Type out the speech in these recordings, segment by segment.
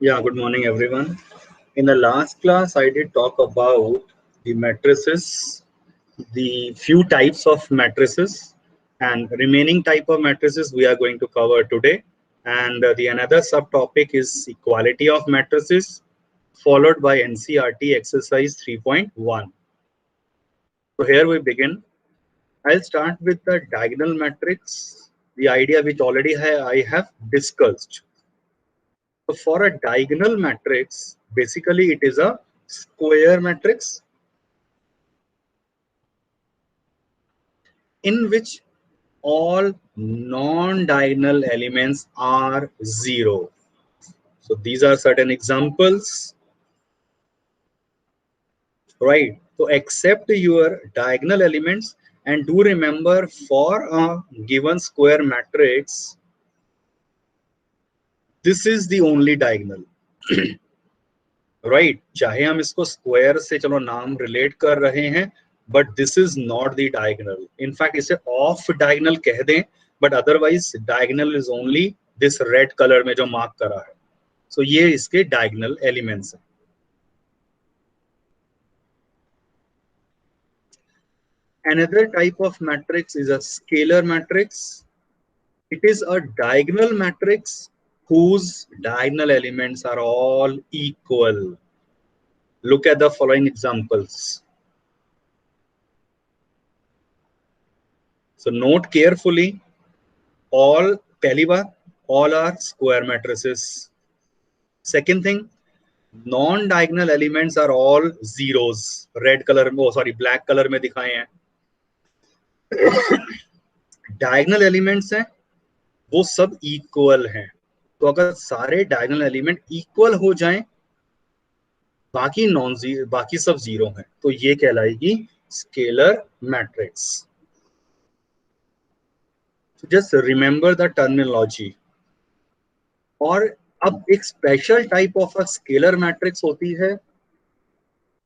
Yeah, good morning, everyone. In the last class, I did talk about the matrices, the few types of matrices, and remaining type of matrices we are going to cover today. And the another subtopic is equality of matrices, followed by NCRT exercise 3.1. So here we begin. I'll start with the diagonal matrix, the idea which already I have discussed. So for a diagonal matrix, basically it is a square matrix in which all non-diagonal elements are zero. So these are certain examples, right? So accept your diagonal elements and do remember for a given square matrix, this is the only diagonal. Right चाहे हम इसको square से चलो नाम relate कर रहे हैं but this is not the diagonal in fact इसे ऑफ डायगोनल कह दें but otherwise diagonal is only this red colour में जो मार्क करा है सो ये इसके डायगोनल एलिमेंट्स हैं another type of matrix is a scalar matrix it is a diagonal matrix whose diagonal elements are all equal look at the following examples. So note carefully all पहली बात all are square matrices. Second thing non diagonal elements are all zeros red color में sorry black color में दिखाए हैं diagonal elements हैं वो सब equal हैं तो अगर सारे diagonal element equal हो जाएं बाकी नॉन जीरो बाकी सब जीरो हैं तो ये कहलाएगी scalar matrix just remember the terminology और अब एक special type of a scalar matrix होती है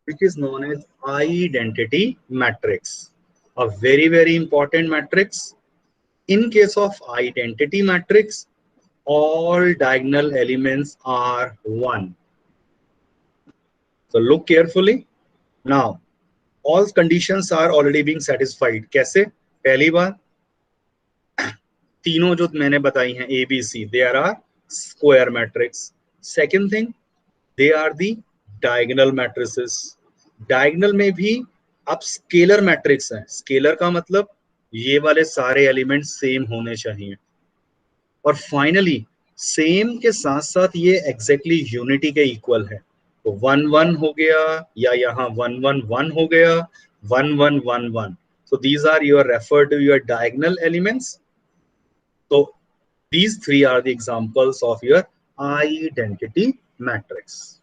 which is known as identity matrix a very important matrix in case of identity matrix all diagonal elements are one so look carefully now all conditions are already being satisfied कैसे पहली बार तीनों जो मैंने बताई हैं ABC there are square matrix second thing they are the diagonal matrices diagonal में भी अब स्केलर मैट्रिक्स है स्केलर का मतलब ये वाले सारे एलिमेंट सेम होने चाहिए और फाइनली सेम के साथ साथ ये एग्जैक्टली यूनिटी के इक्वल है तो 1 1 हो गया या यहाँ 1 1 1 हो गया 1 1 1 1 so these are your refer to your diagonal elements so these three are the examples of your identity matrix.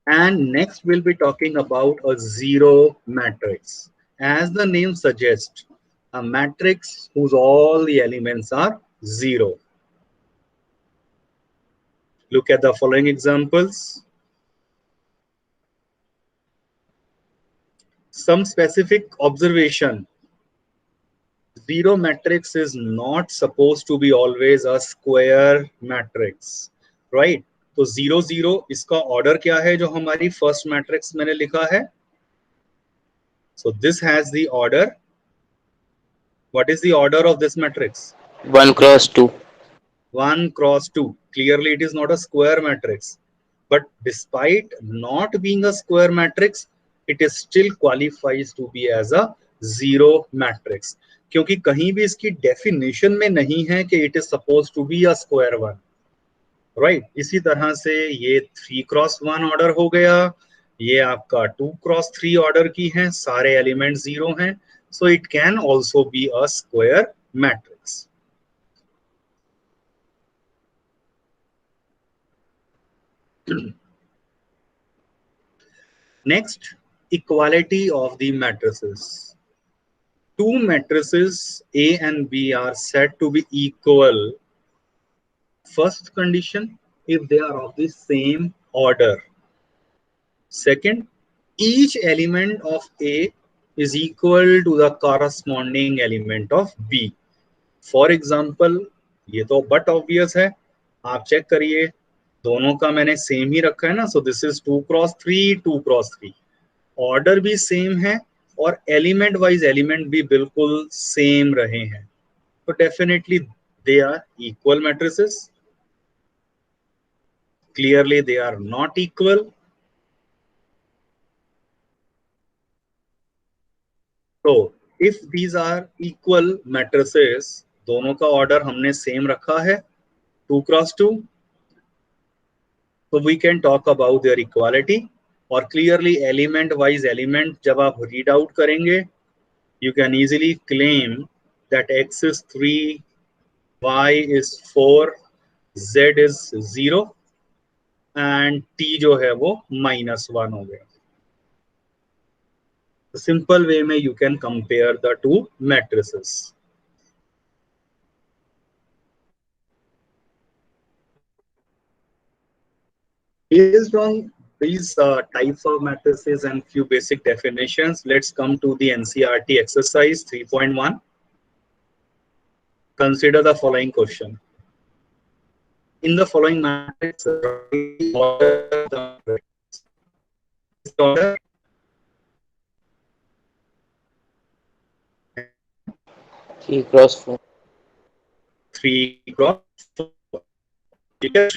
And next we'll be talking about a zero matrix. As the name suggests, a matrix whose all the elements are zero. Look at the following examples. Some specific observation. Zero matrix is not supposed to be always a square matrix, right? तो 0 0 इसका order क्या है जो हमारी first matrix मैंने लिखा है so this has the order what is the order of this matrix 1 cross 2. 1 cross 2 clearly it is not a square matrix but despite not being a square matrix it is still qualifies to be as a zero matrix क्योंकि कहीं भी इसकी definition में नहीं है कि it is suppose to be a square one right इसी तरह से ये 3 क्रॉस 1 ऑर्डर हो गया ये आपका 2 क्रॉस 3 ऑर्डर की हैं सारे एलिमेंट जीरो हैं so it can also be a square matrix Next, equality of the matrices. Two matrices A and B are said to be equal. First condition, if they are of the same order. Second, each element of A is equal to the corresponding element of B. For example, ये तो but obvious है, आप check करिए, दोनों का मैंने same ही रखा है ना, so this is 2x3 2x3, order भी सेम है और एलिमेंट वाइज एलिमेंट भी बिल्कुल सेम रहे हैं, तो definitely they are equal matrices. Clearly they are not equal. So if these are equal matrices, दोनों का ऑर्डर हमने सेम रखा है 2x2, so we can talk about their equality. और clearly element wise element जब आप read out करेंगे, you can easily claim that x is 3, y is 4, z is 0 and t जो है वो -1 हो गया. Simple way में you can compare the two matrices. Based on these types of matrices and few basic definitions, let's come to the NCERT exercise 3.1. Consider the following question. In the following matrix, order the order 3x4. 3 cross 4. ठीक है,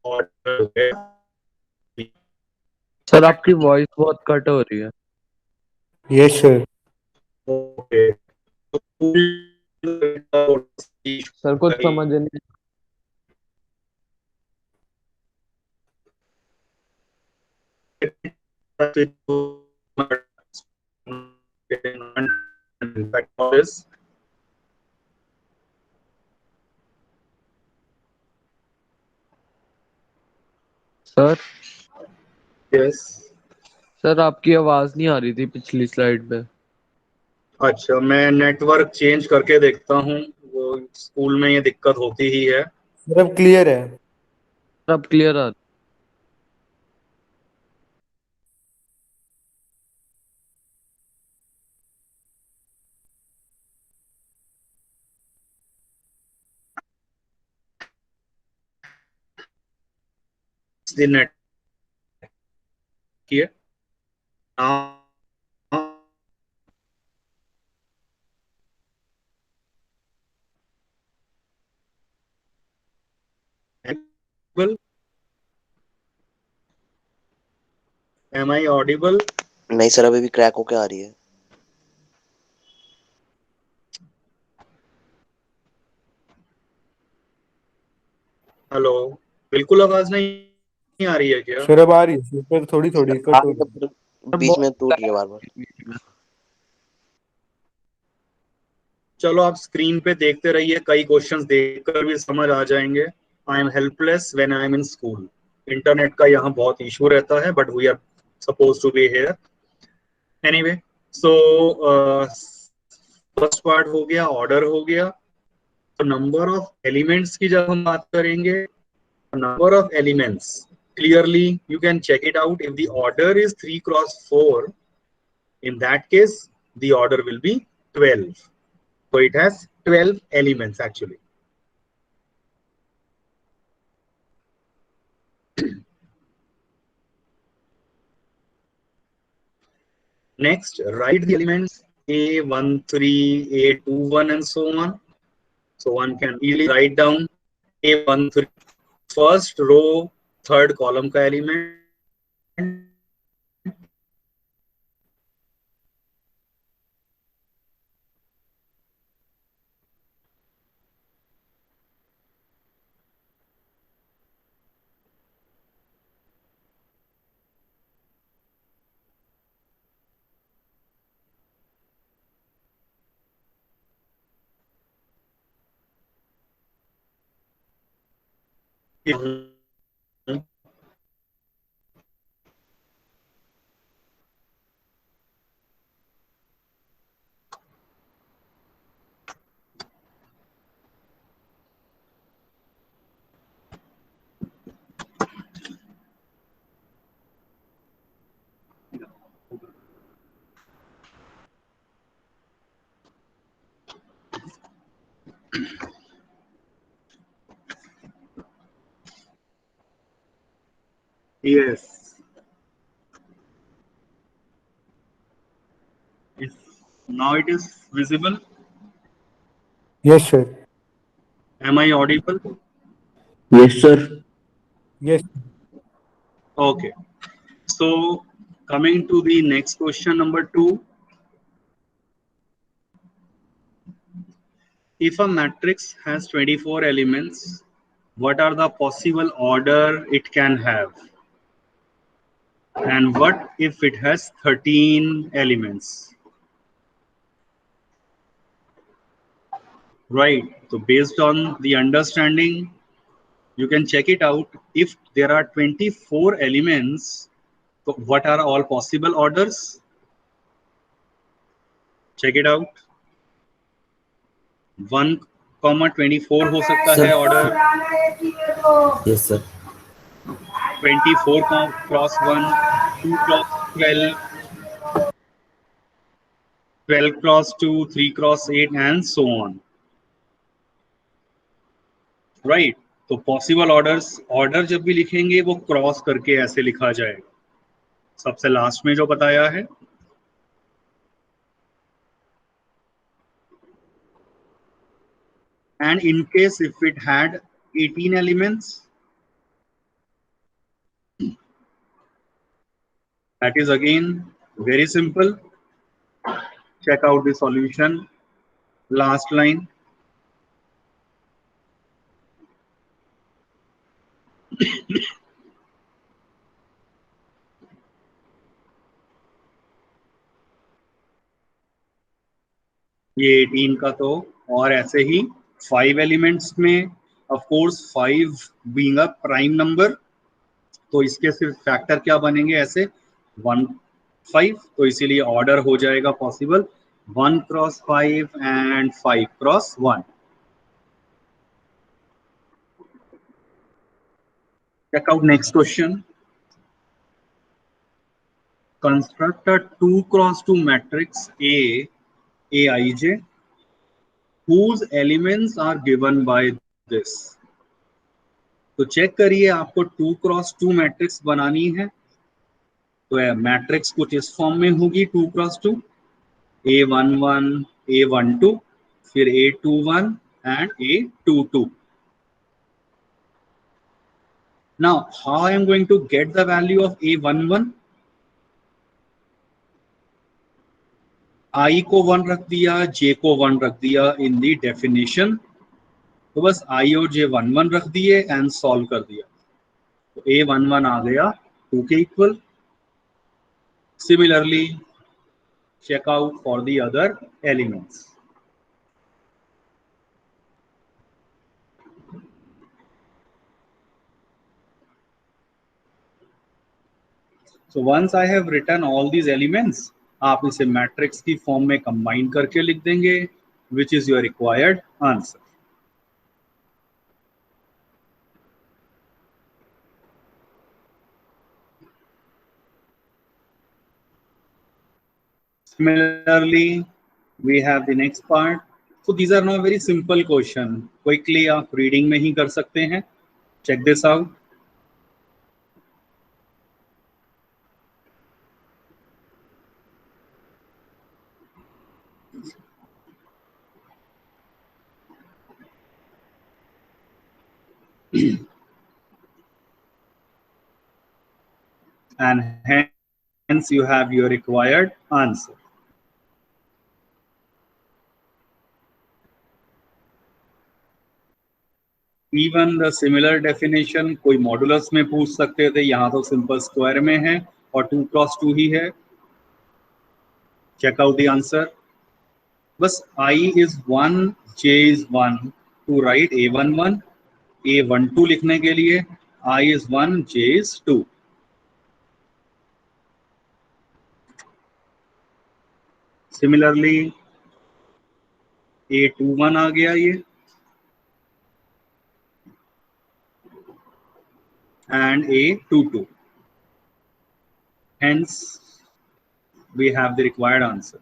order sir आपकी voice बहुत cut हो रही है. Yes sir. okay. Sir कुछ समझ नहीं. Sir yes. सर आपकी आवाज नहीं आ रही थी पिछली स्लाइड पे. अच्छा, मैं नेटवर्क चेंज करके देखता हूँ, वो स्कूल में ये दिक्कत होती ही है. सर अब क्लियर है. अब क्लियर आ रही. the net here now. Am I audible? नहीं सर, अभी भी क्रैक होके आ रही है. हेलो, बिल्कुल आवाज नहीं आ रही है क्या? सर अब आ रही है पर थोड़ी थोड़ी कट हो रही है. बीच में टूट रही है बार बार. चलो आप स्क्रीन पे देखते रहिए, कई क्वेश्चंस देखकर भी समझ आ जाएंगे. I am helpless when I am in school. Internet का यहाँ बहुत इशू रहता है, but we are suppose to be here anyway. So first part हो गया, ऑर्डर हो गया. तो नंबर ऑफ एलिमेंट्स की जब हम बात करेंगे, number of elements, clearly you can check it out. If the order is 3 cross 4, in that case the order will be 12. So it has 12 elements actually. Next, write the elements A13, A21 and so on. So one can easily write down A13, first row, third column का element. Yes. If now it is visible. Yes, sir. Am I audible? Yes, sir. Yes. Okay. So coming to the next question, number 2. If a matrix has 24 elements, what are the possible order it can have? And what if it has 13 elements? Right. So based on the understanding, you can check it out. If there are 24 elements, so what are all possible orders? Check it out. 1,24 हो सकता है order. Yes, sir. 24 cross 1, 2 cross 12, 12 cross 2, 3 cross 8 and so on. Right. तो possible orders, order जब भी लिखेंगे वो cross करके ऐसे लिखा जाएगा, सबसे लास्ट में जो बताया है. And in case if it had 18 elements, that is again very simple. Check out the solution. Last line. ये 18 का तो, और ऐसे ही 5 एलिमेंट्स में of course 5 being a prime number, तो इसके सिर्फ फैक्टर क्या बनेंगे ऐसे 1 5, तो इसीलिए ऑर्डर हो जाएगा possible 1 cross 5 and 5 cross 1. Check out next question. Construct a 2 cross 2 matrix Aij whose elements are given by this. तो चेक करिए, आपको 2 क्रॉस 2 मैट्रिक्स बनानी है, तो मैट्रिक्स कुछ इस फॉर्म में होगी 2 क्रॉस 2, A11, A12, फिर A21 and A22. Now, how I am going to get the value of A11? I को 1 रख दिया, J को 1 रख दिया इन दी डेफिनेशन, तो बस I और J 1 1 रख दिए एंड सॉल्व कर दिया, तो A11 आ गया 2 के equal. Similarly, check out for the other elements. So once I have written all these elements, आप इसे मैट्रिक्स की फॉर्म में कंबाइन करके लिख देंगे, which is your required answer. Similarly, we have the next part. So these are now very simple question. Quickly आप reading में ही कर सकते हैं. Check this out. And hence you have your required answer. Even the similar definition कोई modulus में पूछ सकते थे, यहाँ तो सिंपल स्क्वायर में है और 2 क्रॉस 2 ही है. Check out the answer. बस I is 1, J is 1 to write A11, A12 लिखने के लिए I is 1, J is 2. Similarly, A21 आ गया ये, and A22. Hence, we have the required answer.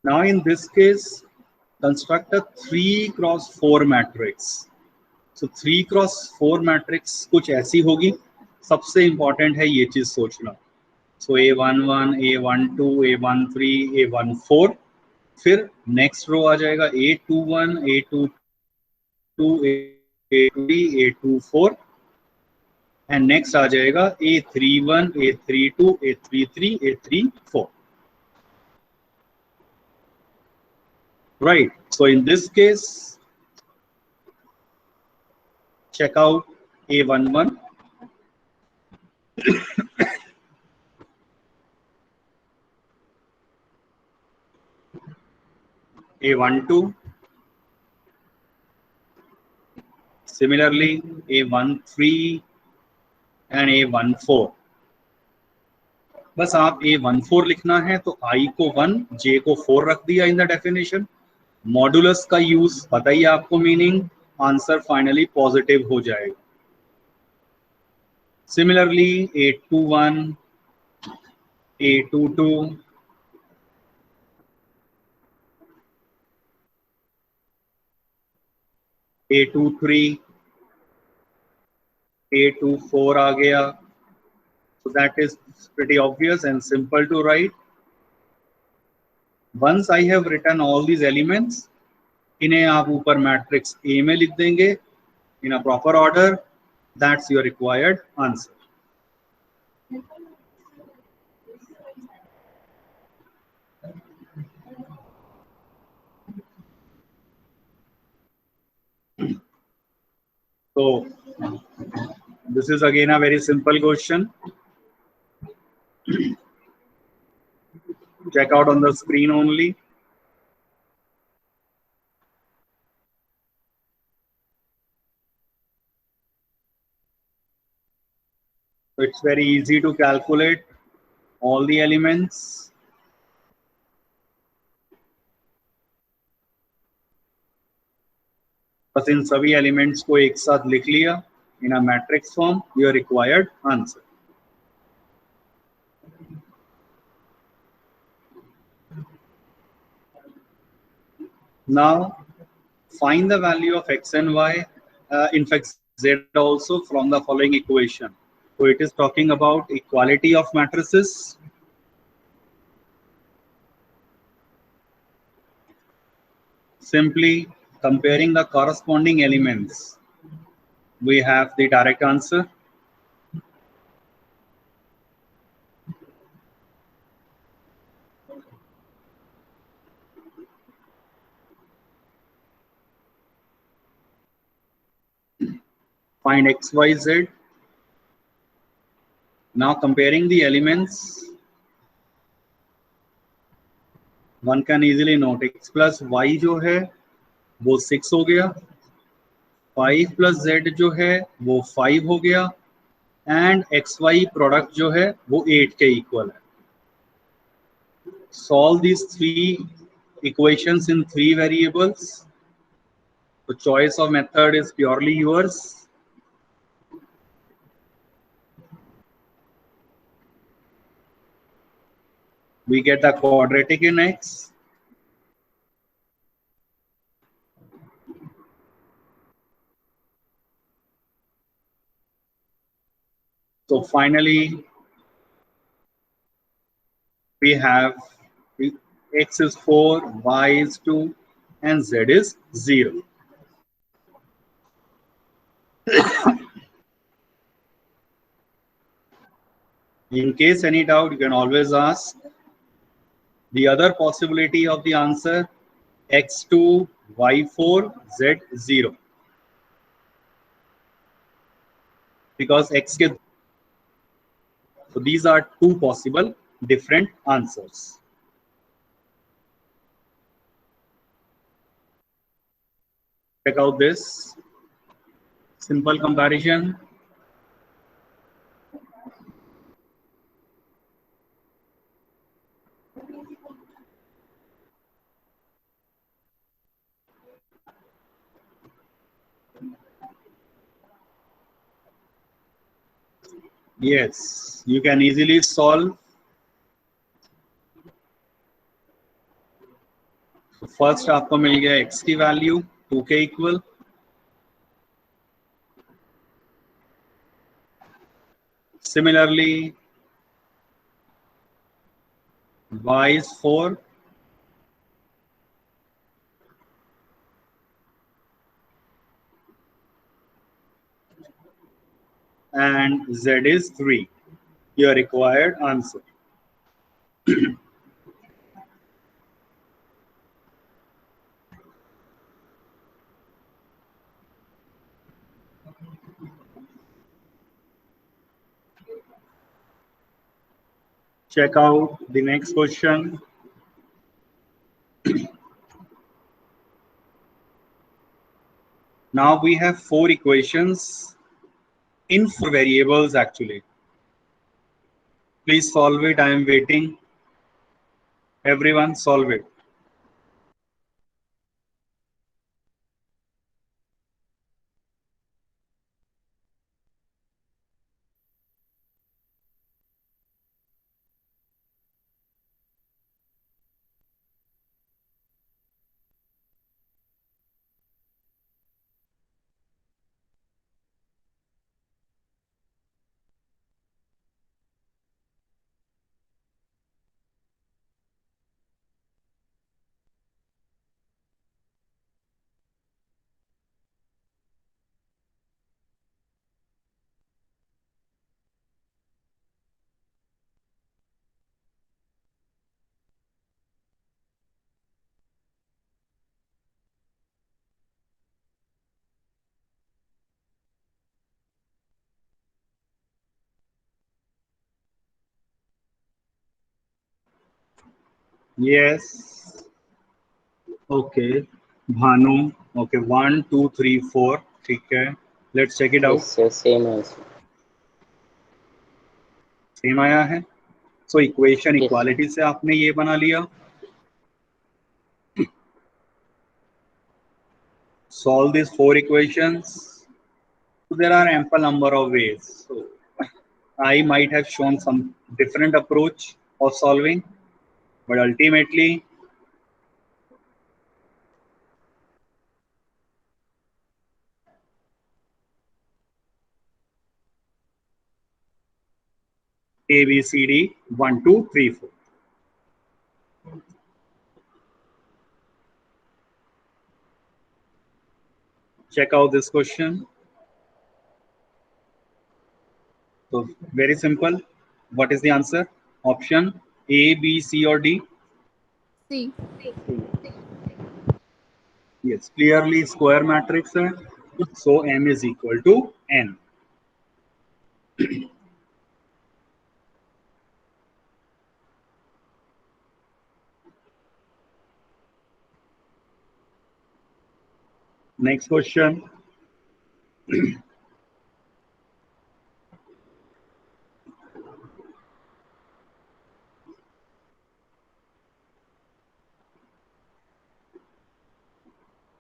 Now in this case, construct a 3 cross 4 matrix. So 3 cross 4 matrix कुछ ऐसी होगी, सबसे important है ये चीज सोचना. So A11, A12, A13, A14, फिर नेक्स्ट रो आ जाएगा A21, A22, A23, A24, and next आ जाएगा A31, A32, A33, A34. Right. So in this case, check out A11. A12. Similarly, A13 and A14. बस आप A14 लिखना है तो I को 1, J को 4 रख दिया इन द डेफिनेशन. मॉडुलस का यूज बताइए आपको मीनिंग, आंसर फाइनली पॉजिटिव हो जाएगा. Similarly A21, A22, A23, A24 आ गया. So that is pretty obvious and simple to write. Once I have written all these elements, इन्हें आप ऊपर मैट्रिक्स A में लिख देंगे in a proper order. That's your required answer. So this is again a very simple question. Check out on the screen only. So it's very easy to calculate all the elements. बस इन सभी elements को एक साथ लिख लिया in a matrix form, your required answer. Now find the value of x and y, in fact z also, from the following equation. So it is talking about equality of matrices. Simply comparing the corresponding elements, we have the direct answer. Find x, y, z. Now comparing the elements, one can easily note x plus y जो है वो 6 हो गया, 5 plus z जो है वो 5 हो गया, एंड एक्स वाई प्रोडक्ट जो है वो 8 के इक्वल है. Solve these three equations in 3 variables. The choice of method is purely yours. We get the quadratic in x. So finally, we have x is 4, y is 2, and z is 0. In case any doubt, you can always ask. The other possibility of the answer, x2, y4, z0. Because x ke, so these are two possible different answers. Check out this simple comparison. Yes, you can easily solve first आपको मिल गया x की value 2 के equal, similarly y is 4 and z is 3. Your required answer. Check out the next question. Now we have 4 equations in 4 variables actually. Please solve it. I am waiting. Everyone solve it. Yes. Okay. Bhanu. Okay. 1, 2, 3, 4. Okay. Let's check it out. Yes, sir, same answer. Same आया है. So equation Yes. equality से आपने ये बना लिया. Solve these 4 equations. So there are ample number of ways. So I might have shown some different approach of solving, but ultimately A, B, C, D, 1, 2, 3, 4. Check out this question. So very simple. What is the answer? Option A, B, C, or D? C. Yes, clearly square matrix है. So M is equal to N. Next question.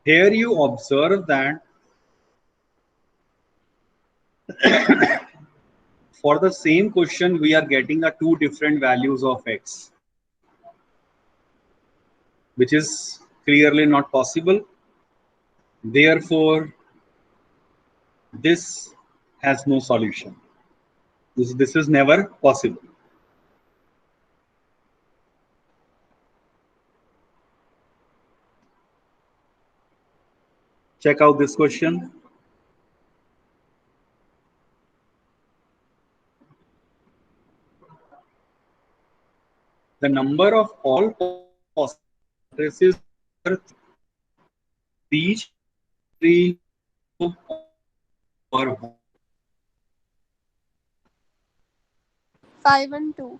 Here you observe that for the same question we are getting a 2 different values of x, which is clearly not possible. Therefore, this has no solution. This is never possible. Check out this question. The number of all possibilities each 3 or 5 and 2.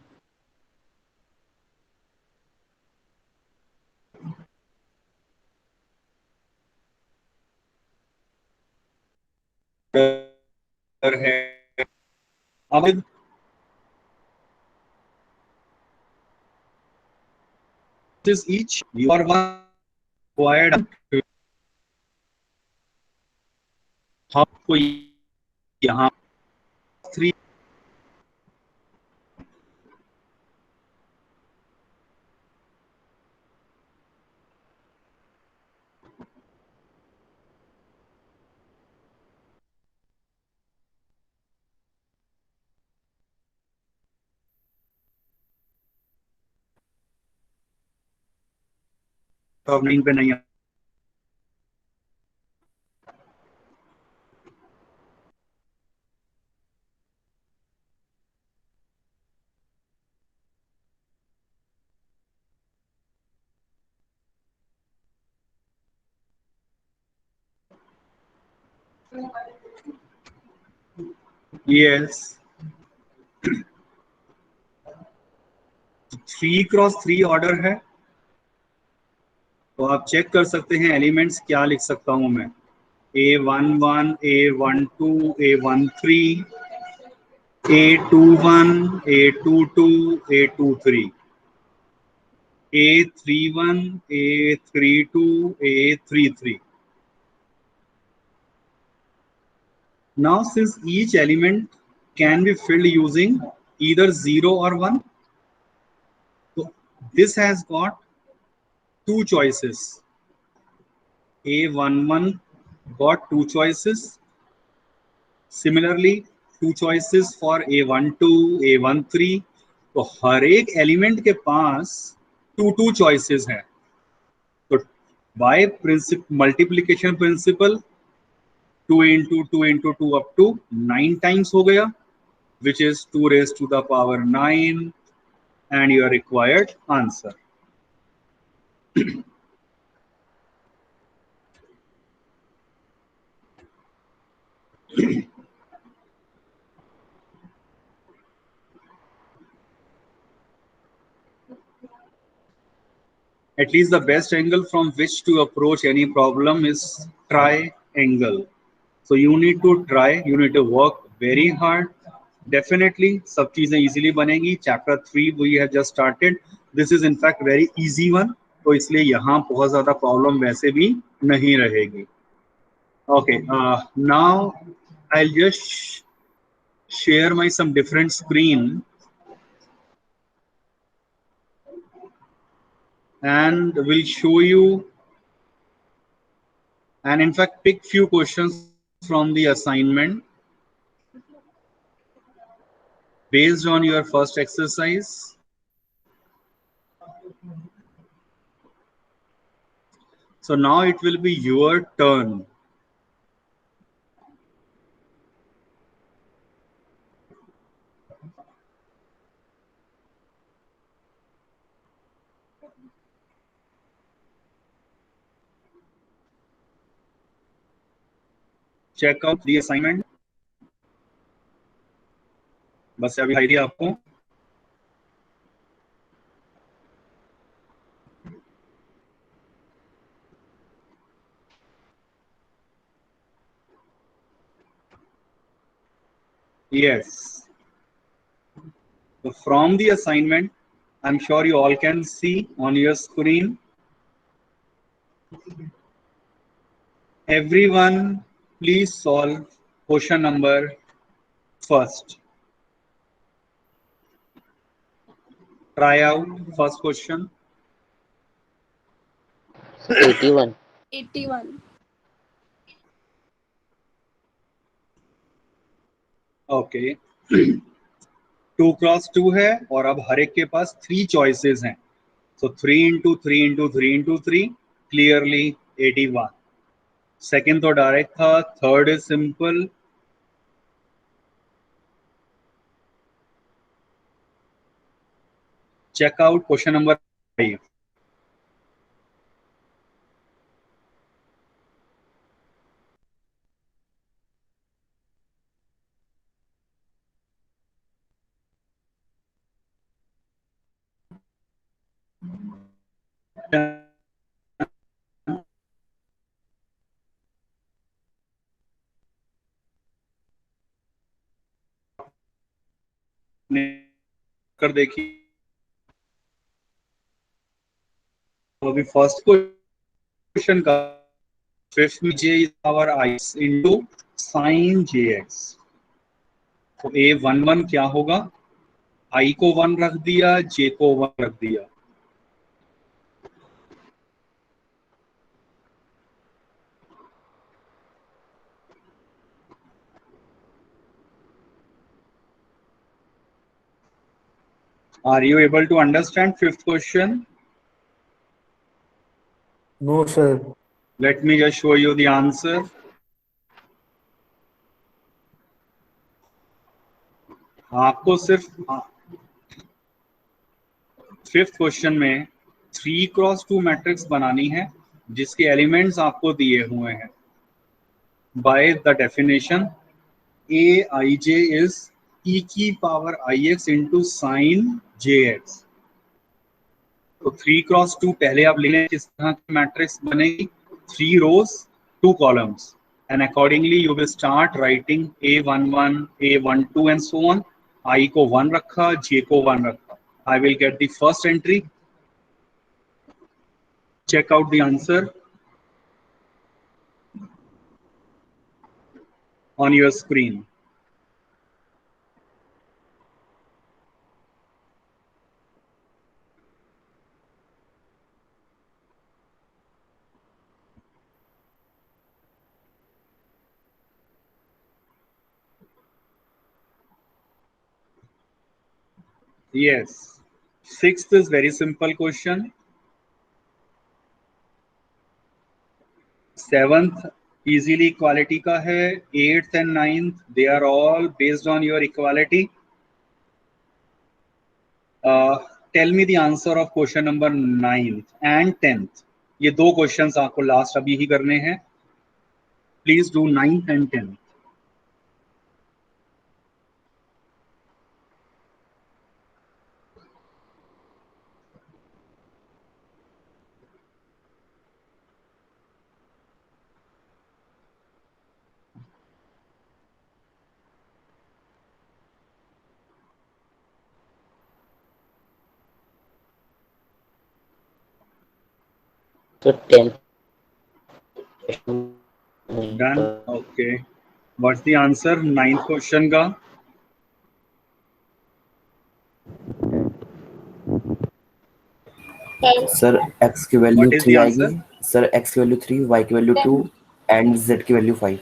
है. Amit, is each you are one required. आपको यहाँ 3 अब 9 पे नहीं yes 3x3 order है, तो आप check कर सकते हैं एलिमेंट्स क्या लिख सकता हूं मैं। A11, A12, A13, A21, A22, A23, A31, A32, A33. Now, since each element can be filled using either 0 or 1, so this has got two choices. A11 got two choices. Similarly, two choices for A12, A13. तो हर एक element के पास two choices हैं। तो bye multiplication principal 2 into 2 into 2 up to 9 times हो गया, which is 2 raised to the power 9, and your required answer. At least the best angle from which to approach any problem is triangle. So you need to try, you need to work very hard. Definitely सब चीजें easily बनेंगी. Chapter 3 we have just started. This is in fact very easy one. तो इसलिए यहाँ बहुत ज़्यादा problem वैसे भी नहीं रहेगी. Okay, now I'll just share my some different screen and will show you, and in fact pick few questions from the assignment based on your first exercise. So now it will be your turn. Check out the assignment. बस अभी आई थी आपको. Yes. So from the assignment, I'm sure you all can see on your screen. Everyone, please solve question number first. Try out first question. 81. 81. Okay. 2 cross 2 है और अब हर एक के पास 3 choices हैं. So 3 into 3 into 3 into 3, clearly 81. Second तो direct था. Third is simple. Check out question number 5. कर देखिए. अभी फर्स्ट क्वेश्चन का 5th j is our i into sin jx. तो a11 क्या होगा? i को 1 रख दिया, j को 1 रख दिया. Are you able to understand 5th question? No, sir. Let me just show you the answer. आपको सिर्फ फिफ्थ क्वेश्चन में 3x2 मैट्रिक्स बनानी है जिसके एलिमेंट्स आपको दिए हुए हैं. By the definition aij is e की power ix into sine jx. तो 3x2 पहले आप ले लें किस तरह की मैट्रिक्स बनेगी. 3 rows 2 columns and accordingly you will start writing a11 a12 and so on. I को 1 रखा, j को 1 रखा. I will get the first entry. Check out the answer on your screen. Yes. Sixth is very simple question. Seventh easily equality का है. Eighth and ninth they are all based on your equality. Tell me the answer of question number 9th and 10th. ये दो questions आपको last अभी ही करने हैं. Please do 9th and 10th. तो 10 Done. Okay. What's the answer? 9th question का. Sir x की value What is 3 the आएगी. answer? सर x की वैल्यू 3, y की वैल्यू 2 एंड z की वैल्यू 5.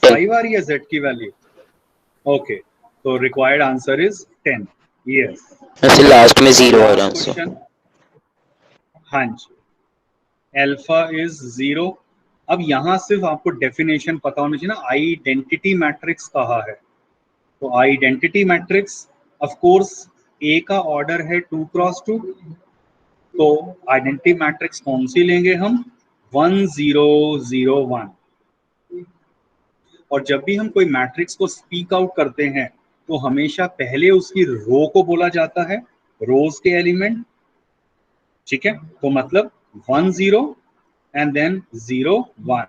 5 आ रही है z की value. Okay. So required answer is 10. Yes. ऐसे लास्ट में 0 और Last आंसर. question. हाँ जी. Alpha is 0. अब यहाँ सिर्फ आपको डेफिनेशन पता होना चाहिए ना. आइडेंटिटी मैट्रिक्स कहा है. तो आइडेंटिटी मैट्रिक्स ऑफ कोर्स ए का ऑर्डर है 2x2. तो आइडेंटिटी मैट्रिक्स कौन सी लेंगे हम? 1 0 0 1. और जब भी हम कोई मैट्रिक्स को स्पीक आउट करते हैं तो हमेशा पहले उसकी रो को बोला जाता है, रोज के एलिमेंट. ठीक है. तो मतलब 1 0 एंड देन 0 1.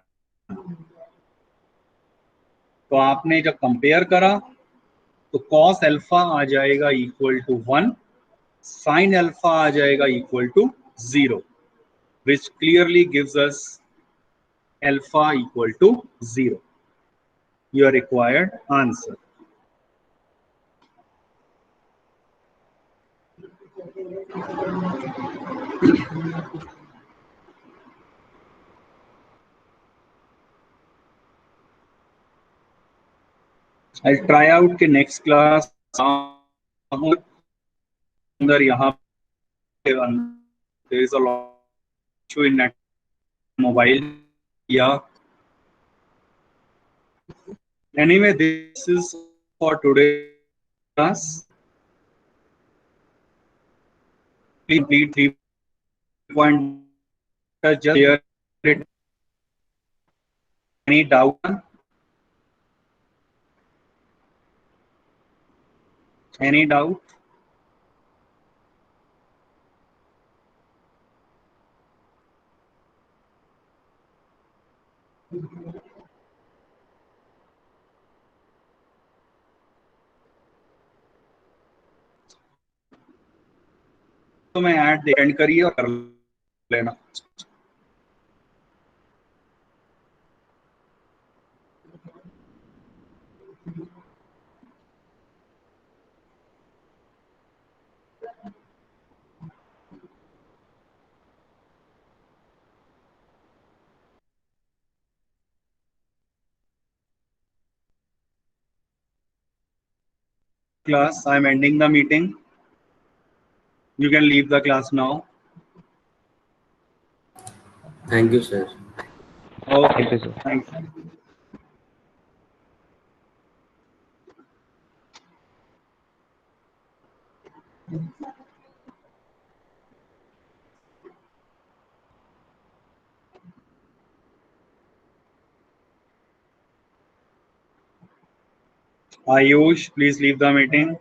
तो आपने जब कंपेयर करा तो कॉस अल्फा आ जाएगा इक्वल टू 1, साइन अल्फा आ जाएगा equal to 0, which clearly gives us alpha equal to 0. Your required answer. I'll try out के next class अंदर यहाँ there is a lot issue in net mobile. Yeah. Anyway, this is for today's class. Please complete 3 point. Just clear it. Any doubt? Any doubt? तो मैं add and करिए और कर लेना. Class, I am ending the meeting. You can leave the class now. Thank you, sir. Okay. Thank you, sir. Thanks. Ayush, please leave the meeting.